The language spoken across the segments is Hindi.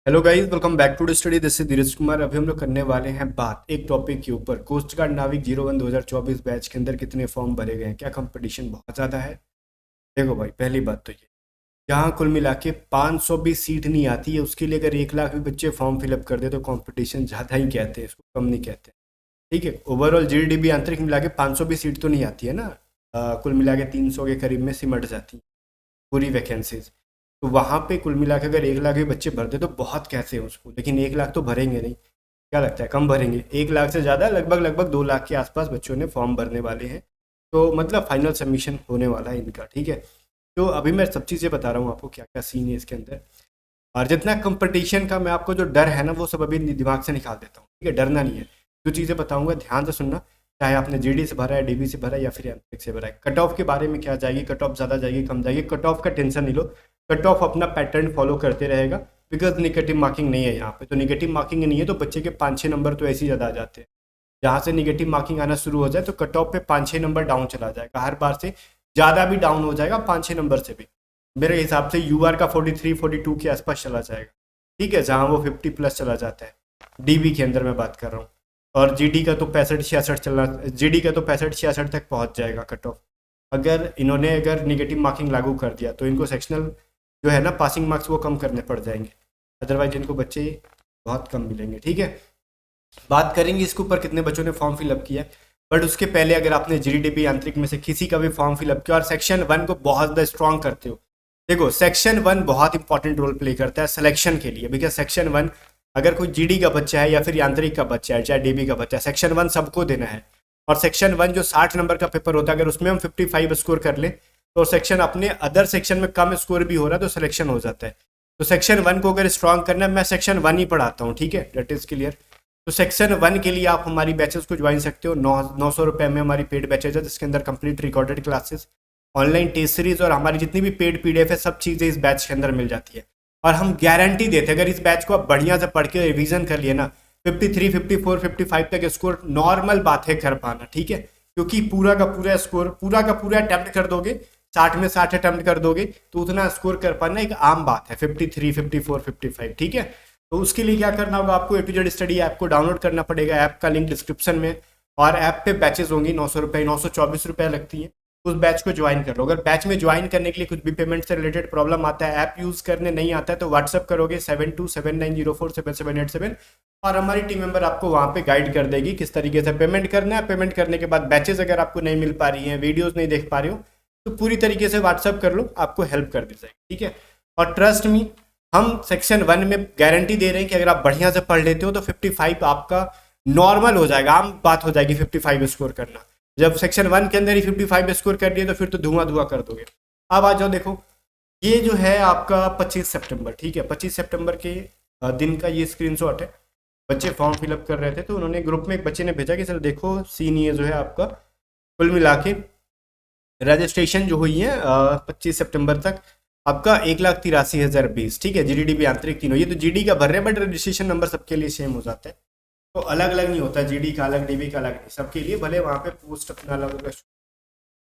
Hello guys, welcome back to the study. This is Dheeraj Kumar. अभी हम लोग करने वाले हैं बात एक टॉपिक के ऊपर। कोस्ट गार्ड नाविक 01 2024 बैच के अंदर कितने फॉर्म भरे गए हैं, क्या कंपटीशन बहुत ज़्यादा है। देखो भाई, पहली बात तो ये, यहाँ कुल मिला के 500 भी सीट नहीं आती है, उसके लिए अगर 1 लाख भी बच्चे फॉर्म फिलअप कर दे तो कंपटीशन ज़्यादा ही कहते हैं, इसको कम नहीं कहते। ठीक है, ओवरऑल जीडीपी आंतरिक मिला के 500 भी सीट तो नहीं आती है ना। कुल मिला के 300 के करीब में सिमट जाती है पूरी वैकेंसीज। तो वहाँ पे कुल मिला के अगर 1 लाख भी बच्चे भरते तो बहुत कैसे हैं उसको, लेकिन 1 लाख तो भरेंगे नहीं। क्या लगता है, कम भरेंगे? 1 लाख से ज़्यादा, लगभग लगभग 2 लाख के आसपास बच्चों ने फॉर्म भरने वाले हैं। तो मतलब फाइनल सबमिशन होने वाला है इनका। ठीक है, तो अभी मैं सब चीज़ें बता रहा हूँ आपको क्या क्या सीन है इसके अंदर। और जितना कंपटीशन का मैं आपको जो डर है ना वो सब अभी दिमाग से निकाल देता हूँ। ठीक है, डरना नहीं है। जो चीज़ें बताऊंगा ध्यान से सुनना। चाहे आपने जीडी से भरा है, डीबी से भरा है या फिर एमटेक से भरा है। कट ऑफ के बारे में क्या जाएगी, कट ऑफ ज़्यादा जाएगी कम जाएगी, कट ऑफ का टेंशन नहीं लो। कट ऑफ अपना पैटर्न फॉलो करते रहेगा, बिकॉज निगेटिव मार्किंग नहीं है यहाँ पे। तो निगेटिव मार्किंग नहीं है तो बच्चे के 5-6 नंबर तो ऐसे ही ज़्यादा आ जाते हैं। जहाँ से निगेटिव मार्किंग आना शुरू हो जाए तो कट ऑफ पे 5-6 नंबर डाउन चला जाएगा, हर बार से ज़्यादा भी डाउन हो जाएगा 5-6 नंबर से भी। मेरे हिसाब से यूआर का 43-42 के आसपास चला जाएगा। ठीक है, जहाँ वो 50 प्लस चला जाता है। डीबी के अंदर मैं बात कर रहा हूँ। और जीडी का तो 65-66 चलना, जीडी का तो 65-66 तक पहुँच जाएगा कट ऑफ। अगर निगेटिव मार्किंग लागू कर दिया तो इनको सेक्शनल जो है ना पासिंग मार्क्स वो कम करने पड़ जाएंगे। अदरवाइज इनको बच्चे बहुत कम मिलेंगे। ठीक है, बात करेंगे इसके ऊपर कितने बच्चों ने फॉर्म फिलअप किया। बट उसके पहले अगर आपने जीडीपी आंतरिक में से किसी का भी फॉर्म फिलअप किया और सेक्शन 1 को बहुत ज़्यादा स्ट्रॉन्ग करते हो, देखो सेक्शन 1 बहुत इंपॉर्टेंट रोल प्ले करता है सिलेक्शन के लिए। बिकॉज सेक्शन 1, अगर कोई जीडी का बच्चा है या फिर यांत्रिक का बच्चा है चाहे डीबी का बच्चा है, सेक्शन 1 सबको देना है। और सेक्शन 1 जो 60 नंबर का पेपर होता है, अगर उसमें हम 55 स्कोर कर लें तो सेक्शन अपने अदर सेक्शन में कम स्कोर भी हो रहा है तो सिलेक्शन हो जाता है। तो सेक्शन 1 को अगर स्ट्रॉन्ग करना है, मैं सेक्शन 1 ही पढ़ाता हूँ। ठीक है, डेट इज क्लियर। तो सेक्शन 1 के लिए आप हमारी बैचेस को ज्वाइन सकते हो। 900 रुपये में हमारी पेड बैचेज है, जिसके अंदर complete recorded classes, online test series और हमारी जितनी भी पेड पीडीएफ है, सब चीज़ें इस बैच के अंदर मिल जाती है। और हम गारंटी देते हैं, अगर इस बैच को आप बढ़िया से पढ़ के रिवीजन कर लिए ना, 53, 54, 55 तक स्कोर नॉर्मल बात है कर पाना। ठीक है, क्योंकि पूरा का पूरा स्कोर, पूरा का पूरा अटेम्प्ट कर दोगे, 60 में 60 अटेम्प्ट कर दोगे तो उतना स्कोर कर पाना एक आम बात है। 53, 54, 55। ठीक है, तो उसके लिए क्या करना होगा, आपको A to Z study app को डाउनलोड करना पड़ेगा। ऐप का लिंक डिस्क्रिप्शन में। और ऐप पे बैचेज होंगी, 900 रुपये, 924 रुपये लगती है। उस बैच को ज्वाइन कर लो। अगर बैच में ज्वाइन करने के लिए कुछ भी पेमेंट से रिलेटेड प्रॉब्लम आता है, ऐप यूज़ करने नहीं आता है, तो व्हाट्सअप करोगे 7279047787 और हमारी टीम मेंबर आपको वहाँ पे गाइड कर देगी किस तरीके से पेमेंट करना है। पेमेंट करने के बाद बैचेज अगर आपको नहीं मिल पा रही हैं, वीडियोज़ नहीं देख पा रहे हो, तो पूरी तरीके से व्हाट्सअप कर लो, आपको हेल्प कर दी जाएगी। ठीक है, और ट्रस्ट मी, हम सेक्शन 1 में गारंटी दे रहे हैं कि अगर आप बढ़िया से पढ़ लेते हो तो 55 आपका नॉर्मल हो जाएगा, आम बात हो जाएगी 55 स्कोर करना। जब सेक्शन 1 के अंदर ही 55 स्कोर कर दिए तो फिर तो धुआं धुआं कर दोगे। अब आ जाओ, देखो ये जो है आपका 25 सितंबर। ठीक है, 25 सितंबर के दिन का ये स्क्रीनशॉट है। बच्चे फॉर्म फिलअप कर रहे थे तो उन्होंने ग्रुप में एक बच्चे ने भेजा कि सर देखो सीन ये जो है आपका कुल मिला के रजिस्ट्रेशन जो हुई है 25 सितंबर तक, आपका 1,83,020। ठीक है, जीडी भी आंतरिक तीनों, ये तो जीडी का भर रहे हैं बट रजिस्ट्रेशन नंबर सबके लिए सेम हो जाता है। तो अलग अलग नहीं होता, जीडी का अलग, डीबी का अलग नहीं, सबके लिए भले वहाँ पे पोस्ट अपना अलग अलग।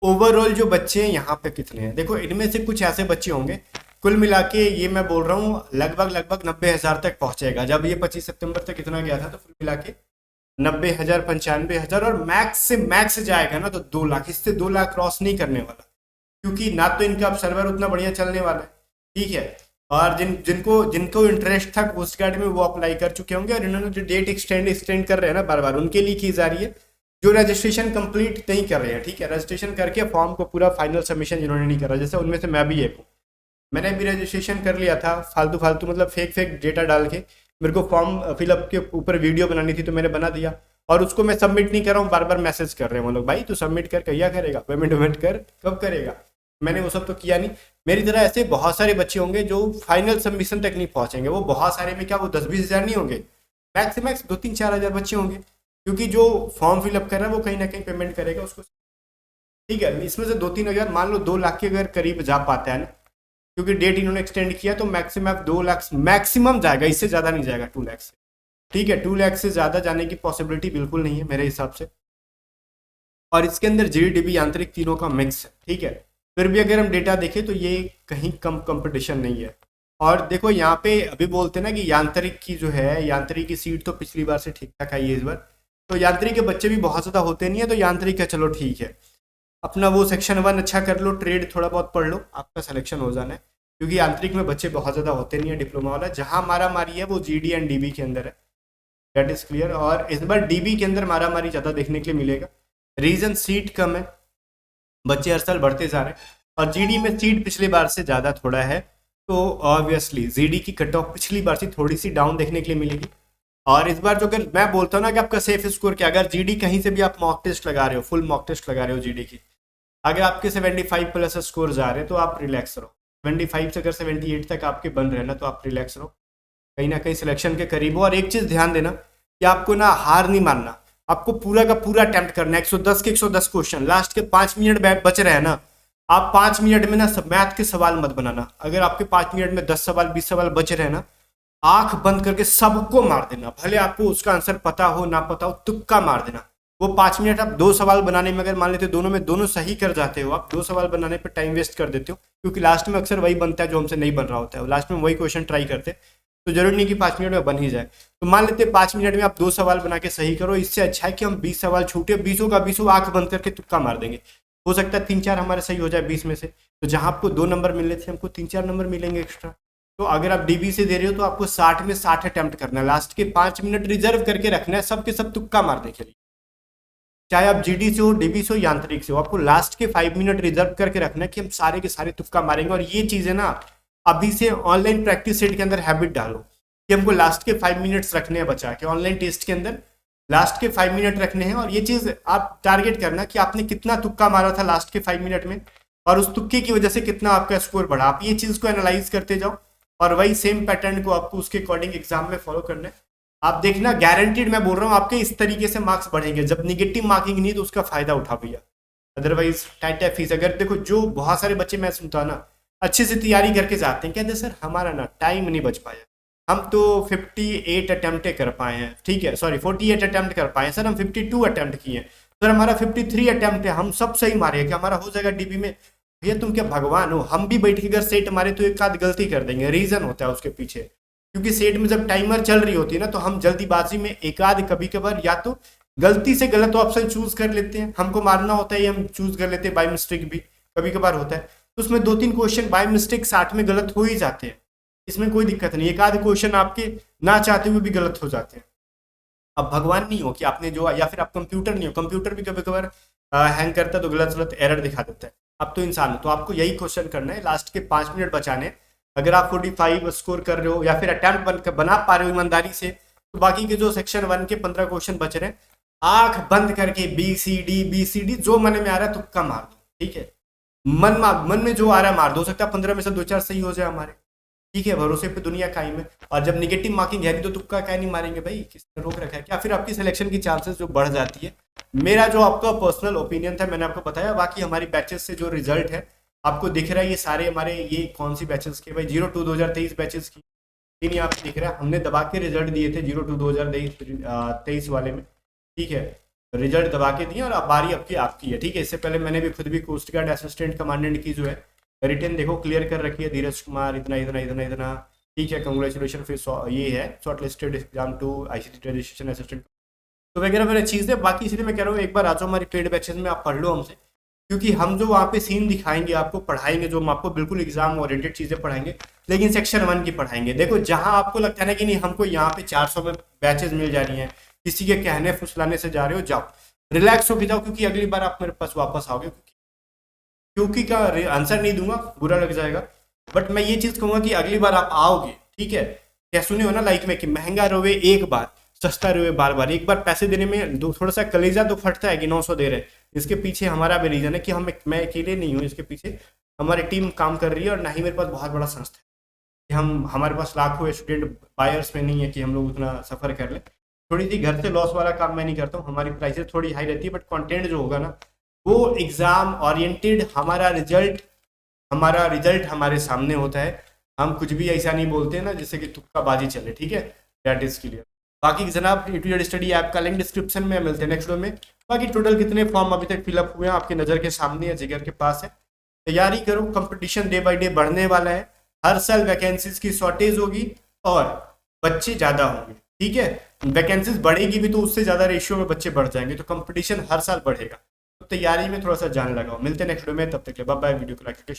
ओवरऑल जो बच्चे हैं यहाँ पे कितने हैं, देखो इनमें से कुछ ऐसे बच्चे होंगे, कुल मिला के ये मैं बोल रहा हूँ लगभग लगभग 90,000 तक पहुंचेगा। जब ये 25 सितंबर तक इतना गया था तो कुल मिला के 90,000, 95,000, और मैक्स से मैक्स जाएगा ना तो 2 लाख। इससे 2 लाख क्रॉस नहीं करने वाला, क्योंकि ना तो इनका अब सर्वर उतना बढ़िया चलने वाला है। ठीक है, और जिनको जिनको इंटरेस्ट था कोस्ट गार्ड में वो अप्लाई कर चुके होंगे, और इन्होंने जो डेट एक्सटेंड कर रहे हैं ना बार बार, उनके लिए की जा रही है जो रजिस्ट्रेशन कंप्लीट नहीं कर रहे हैं। ठीक है, रजिस्ट्रेशन करके फॉर्म को पूरा फाइनल सबमिशन जिन्होंने नहीं करा, जैसे उनमें से मैं भी एक हूँ। मैंने भी रजिस्ट्रेशन कर लिया था फालतू फालतू, मतलब फेक फेक डेटा डाल के। मेरे को फॉर्म फिलअप के ऊपर वीडियो बनानी थी तो मैंने बना दिया, और उसको मैं सबमिट नहीं कर रहा हूँ। बार बार मैसेज कर रहे हैं वो लोग, भाई तू सबमिट कर, क्या करेगा, पेमेंट वेमेंट कर, कब करेगा। मैंने वो सब तो किया नहीं। मेरी तरह ऐसे बहुत सारे बच्चे होंगे जो फाइनल सबमिशन तक नहीं पहुंचेंगे। वो बहुत सारे में क्या, वो 10-20 हज़ार नहीं होंगे, मैक्स से मैक्स 2-3-4 हज़ार बच्चे होंगे, क्योंकि जो फॉर्म फिलअप कर रहा है वो कहीं ना कहीं पेमेंट करेगा उसको। ठीक है, इसमें से 2-3 हज़ार, मान लो 2 लाख के अगर करीब जा पाता है ना, क्योंकि डेट इन्होंने एक्सटेंड किया, तो मैक्सिमम 2 लाख मैक्सिमम जाएगा, इससे ज़्यादा नहीं जाएगा 2 लाख से। ठीक है, 2 लाख से ज़्यादा जाने की पॉसिबिलिटी बिल्कुल नहीं है मेरे हिसाब से। और इसके अंदर जीडीबी आंतरिक तीनों का मिक्स है। ठीक है, फिर भी अगर हम डेटा देखें तो ये कहीं कम कंपटीशन नहीं है। और देखो यहाँ पे अभी बोलते हैं ना कि यांत्रिक की जो है, यांत्रिक की सीट तो पिछली बार से ठीक ठाक आई है इस बार, तो यांत्रिक के बच्चे भी बहुत ज़्यादा होते नहीं है, तो यांत्रिक का चलो ठीक है, अपना वो सेक्शन 1 अच्छा कर लो, ट्रेड थोड़ा बहुत पढ़ लो, आपका सिलेक्शन हो जाना है, क्योंकि यांत्रिक में बच्चे बहुत ज़्यादा होते नहीं है डिप्लोमा वाला। जहाँ मारा मारी है वो जीडी एंड डीबी के अंदर है, दैट इज़ क्लियर। और इस बार डीबी के अंदर मारा मारी ज़्यादा देखने के लिए मिलेगा, रीज़न सीट कम है, बच्चे हर साल बढ़ते जा रहे हैं, और जीडी में सीट पिछली बार से ज़्यादा थोड़ा है, तो ऑब्वियसली जीडी की कट ऑफ पिछली बार से थोड़ी सी डाउन देखने के लिए मिलेगी। और इस बार जो, अगर मैं बोलता हूँ ना कि आपका सेफ स्कोर क्या, अगर जीडी कहीं से भी आप मॉक टेस्ट लगा रहे हो, फुल मॉक टेस्ट लगा रहे हो जीडी की, अगर आपके 75 प्लस स्कोर जा रहे हैं तो आप रिलैक्स रहो, 25 से अगर 78 तक आपके बन रहे हैं ना, तो आप रिलैक्स रहो, कहीं ना कहीं सिलेक्शन के करीब हो। और एक चीज़ ध्यान देना कि आपको ना हार नहीं मानना, आपको पूरा का पूरा अटेम्प्ट करना है, 110 के 110 क्वेश्चन, लास्ट के 5 मिनट बच रहे हैं ना, आप 5 मिनट में ना सब मैथ के सवाल मत बनाना, अगर आपके 5 मिनट में 10 सवाल 20 सवाल बच रहे हैं ना, आंख बंद करके सबको मार देना, भले आपको उसका आंसर पता हो ना पता हो, तुक्का मार देना। वो 5 मिनट आप 2 सवाल बनाने में अगर मान लेते हो दोनों में दोनों सही कर जाते हो, आप 2 सवाल बनाने पर टाइम वेस्ट कर देते हो, क्योंकि लास्ट में अक्सर वही बनता है जो हमसे नहीं बन रहा होता है, लास्ट में वही क्वेश्चन ट्राई करते, तो जरूरी नहीं कि 5 मिनट में बन ही जाए। तो मान लेते 5 मिनट में आप 2 सवाल बना के सही करो, इससे अच्छा है कि हम 20 सवाल छूटे, 20 का 20 आंख बंद करके तुक्का मार देंगे, हो सकता है 3-4 हमारे सही हो जाए 20 में से, तो जहां आपको 2 नंबर मिलने थे हमको 3-4 नंबर मिलेंगे एक्स्ट्रा। तो अगर आप डीबी से दे रहे हो तो आपको 60 में 60 अटेम्प्ट करना है, लास्ट के 5 मिनट रिजर्व करके रखना है सब के सब तुक्का मारने के लिए, चाहे आप जीडी से हो, डीबी से हो, यांत्रिक से हो, आपको लास्ट के 5 मिनट रिजर्व करके रखना है कि हम सारे के सारे तुक्का मारेंगे। और ये चीज़ है ना, अभी से ऑनलाइन प्रैक्टिस सेट के अंदर हैबिट डालो कि हमको लास्ट के 5 मिनट्स रखने हैं बचा के, ऑनलाइन टेस्ट के अंदर लास्ट के 5 मिनट रखने हैं, और ये चीज़ आप टारगेट करना कि आपने कितना तुक्का मारा था लास्ट के 5 मिनट में, और उस तुक्के की वजह से कितना आपका स्कोर बढ़ा, आप ये चीज़ को एनालाइज करते जाओ, और वही सेम पैटर्न को आपको उसके अकॉर्डिंग एग्जाम में फॉलो करना है। आप देखना, गारंटीड मैं बोल रहा हूँ आपके इस तरीके से मार्क्स बढ़ेंगे, जब निगेटिव मार्किंग नहीं तो उसका फायदा उठा भैया, अदरवाइज टाइट फीस। अगर देखो जो बहुत सारे बच्चे मैं सुनता हूँ ना, अच्छे से तैयारी करके जाते हैं, कहते सर हमारा ना टाइम नहीं बच पाया, हम तो 58 अटेम्प्ट कर पाए हैं, ठीक है सॉरी 48 अटेम्प्ट कर पाए हैं सर, हम 52 अटेम्प्ट किए हैं सर, हमारा 53 अटेम्प्ट है, हम सब सही मारे, क्या हमारा हो जाएगा डीबी में? भैया तुम क्या भगवान हो? हम भी बैठ के अगर सेट मारे तो एक आध गलती कर देंगे, रीजन होता है उसके पीछे, क्योंकि सेट में जब टाइमर चल रही होती है ना, तो हम जल्दीबाजी में एक आध कभी कभार या तो गलती से गलत ऑप्शन चूज कर लेते हैं, हमको मारना होता है हम चूज कर लेते हैं बाय मिस्टेक, भी कभी कभार होता है, तो उसमें 2-3 क्वेश्चन बाय मिस्टेक 60 में गलत हो ही जाते हैं, इसमें कोई दिक्कत नहीं, एक आध क्वेश्चन आपके ना चाहते हुए भी गलत हो जाते हैं। अब भगवान नहीं हो कि आपने जो, या फिर आप कंप्यूटर नहीं हो, कंप्यूटर भी कभी कभार हैंग करता है तो गलत गलत एरर दिखा देता है, अब तो इंसान हो, तो आपको यही क्वेश्चन करना है, लास्ट के 5 मिनट बचाने। अगर आप 45 स्कोर कर रहे हो या फिर अटेम्प्ट बना पा रहे हो ईमानदारी से, तो बाकी के जो सेक्शन 1 के 15 क्वेश्चन बच रहे हैं, आंख बंद करके बी सी डी जो मन में आ रहा है तुक्का मार दो, ठीक है, मन में जो आ रहा है मार दो, हो सकता है 15 में से 2-4 सही हो जाए हमारे, ठीक है, भरोसे पे दुनिया कायम है। और जब निगेटिव मार्किंग है तो तुक्का क्या नहीं मारेंगे भाई, किसने रोक रखा है क्या? फिर आपकी सिलेक्शन की चांसेस जो बढ़ जाती है। मेरा जो आपका पर्सनल ओपिनियन था मैंने आपको बताया, बाकी हमारी बैचेस से जो रिजल्ट है आपको दिख रहा है, ये सारे हमारे, ये कौन सी बैचेस के भाई, 02-2023 बैचेस की नहीं आप दिख रहा है, हमने दबा के रिजल्ट दिए थे 02-2023 वाले में, ठीक है, रिजल्ट दबा के दिए, और अब बारी आपकी है, ठीक है। इससे पहले मैंने भी खुद भी कोस्ट गार्ड असिस्टेंट कमांडेंट की जो है रिटर्न देखो क्लियर कर रखी है, धीरज कुमार इतना इतना इतना इतना, ठीक है, कंग्रेचुलेशन। फिर ये है shortlisted exam to ICT registration assistant, तो वगैरह वगैरह चीज़ है। बाकी इसलिए मैं कह रहा हूँ एक बार आ जाओ हमारी पेड बैचेस में, आप पढ़ लो हमसे, क्योंकि हम जो वहाँ पे सीन दिखाएंगे आपको, पढ़ाएंगे, जो हम आपको बिल्कुल एग्जाम ओरिएंटेड चीज़ें पढ़ाएंगे, लेकिन सेक्शन 1 की पढ़ाएंगे। देखो जहाँ आपको लगता है ना कि नहीं हमको यहाँ पे 400 में बैचेस मिल जा रही हैं, किसी के कहने फुसलाने से जा रहे हो, जाओ रिलैक्स होके जाओ, क्योंकि अगली बार आप मेरे पास वापस आओगे, क्योंकि का आंसर नहीं दूंगा बुरा लग जाएगा, बट मैं ये चीज़ कहूँगा कि अगली बार आप आओगे, ठीक है। क्या सुने हो ना लाइफ में कि महंगा रोवे एक बार, सस्ता रोवे बार बार। एक बार पैसे देने में थोड़ा सा कलेजा तो फटता है कि 900 दे रहे हैं, इसके पीछे हमारा भी रीजन है कि मैं अकेले नहीं हूँ, इसके पीछे हमारी टीम काम कर रही है, और ना ही मेरे पास बहुत बड़ा संस्था है कि हमारे पास लाखों स्टूडेंट बायर्स में नहीं है कि हम लोग उतना सफ़र कर लें। थोड़ी सी घर से लॉस वाला काम मैं नहीं करता हूँ, हमारी प्राइसेस थोड़ी हाई रहती है, बट कंटेंट जो होगा ना वो एग्ज़ाम ओरिएंटेड, हमारा रिजल्ट हमारे सामने होता है, हम कुछ भी ऐसा नहीं बोलते हैं ना जिससे कि तुक्काबाजी चले, ठीक है, दैट इज़ क्लियर। बाकी जनाब A2Z स्टडी ऐप का लिंक डिस्क्रिप्शन में, मिलते हैं नेक्स्ट वीडियो में। बाकी टोटल कितने फॉर्म अभी तक फिलअप हुए हैं आपके नज़र के सामने है, जिगर के पास है, तैयारी करो, कंपटीशन डे बाय डे बढ़ने वाला है। हर साल वैकेंसीज की शॉर्टेज होगी और बच्चे ज़्यादा होंगे, ठीक है। वैकेंसीज बढ़ेगी भी तो उससे ज़्यादा रेशियो में बच्चे बढ़ जाएंगे, तो कंपटीशन हर साल बढ़ेगा। तो तैयारी में थोड़ा सा जान लगाओ। मिलते हैं नेक्स्ट वीडियो में, तब तक के बाय बाय। वीडियो को लाइक करके